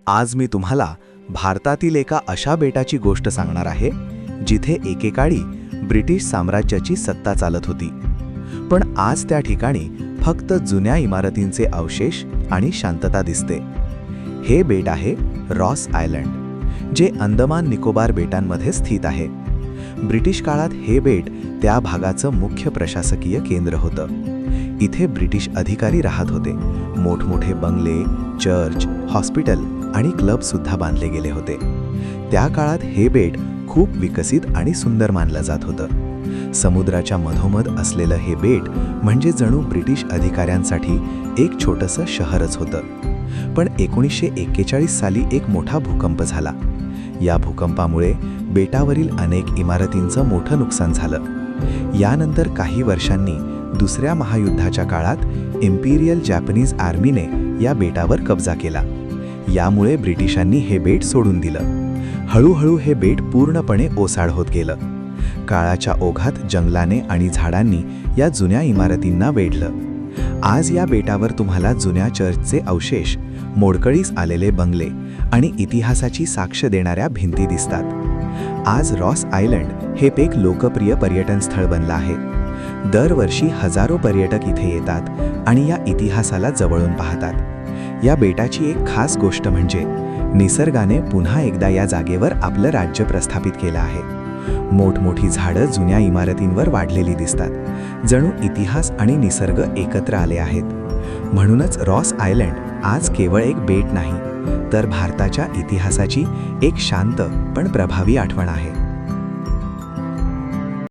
आज मी तुम्हाला भारतातील एका अशा बेटाची गोष्ट सांगणार आहे जिथे एकेकाळी ब्रिटिश साम्राज्याची सत्ता चालत होती. पण आज त्या ठिकाणी फक्त जुन्या इमारतींचे अवशेष आणि शांतता दिसते. हे बेट आहे रॉस आयलंड, जे अंदमान निकोबार बेटांमध्ये स्थित आहे. ब्रिटिश काळात हे बेट त्या भागाचं मुख्य प्रशासकीय केंद्र होतं. इथे ब्रिटिश अधिकारी राहत होते. मोठमोठे बंगले, चर्च, हॉस्पिटल आणि क्लब सुद्धा बांधले गेले होते. त्या काळात हे बेट खूप विकसित आणि सुंदर मानलं जात होतं. समुद्राच्या मधोमध असलेलं हे बेट म्हणजे जणू ब्रिटिश अधिकाऱ्यांसाठी एक छोटंसं शहरच होतं. पण 1941 साली एक मोठा भूकंप झाला. या भूकंपामुळे बेटावरील अनेक इमारतींचं मोठं नुकसान झालं. यानंतर काही वर्षांनी दुसऱ्या महायुद्धाच्या काळात इम्पिरियल जॅपनीज आर्मीने या बेटावर कब्जा केला. यामुळे ब्रिटिशांनी हे बेट सोडून दिलं. हळूहळू हे बेट पूर्णपणे ओसाड होत गेलं. काळाच्या ओघात जंगलाने आणि झाडांनी या जुन्या इमारतींना वेढलं. आज या बेटावर तुम्हाला जुन्या चर्चचे अवशेष, मोडकळीस आलेले बंगले आणि इतिहासाची साक्ष देणाऱ्या भिंती दिसतात. आज रॉस आयलंड हे एक लोकप्रिय पर्यटन स्थळ बनलं आहे. दरवर्षी हजारो पर्यटक इथे येतात आणि या इतिहासाला जवळून पाहतात. या बेटाची एक खास गोष्ट म्हणजे निसर्गाने पुन्हा एकदा या जागेवर आपलं राज्य प्रस्थापित केलं आहे. मोठमोठी झाडं जुन्या इमारतींवर वाढलेली दिसतात, जणू इतिहास आणि निसर्ग एकत्र आले आहेत. म्हणूनच रॉस आयलंड आज केवळ एक बेट नाही, तर भारताच्या इतिहासाची एक शांत पण प्रभावी आठवण आहे.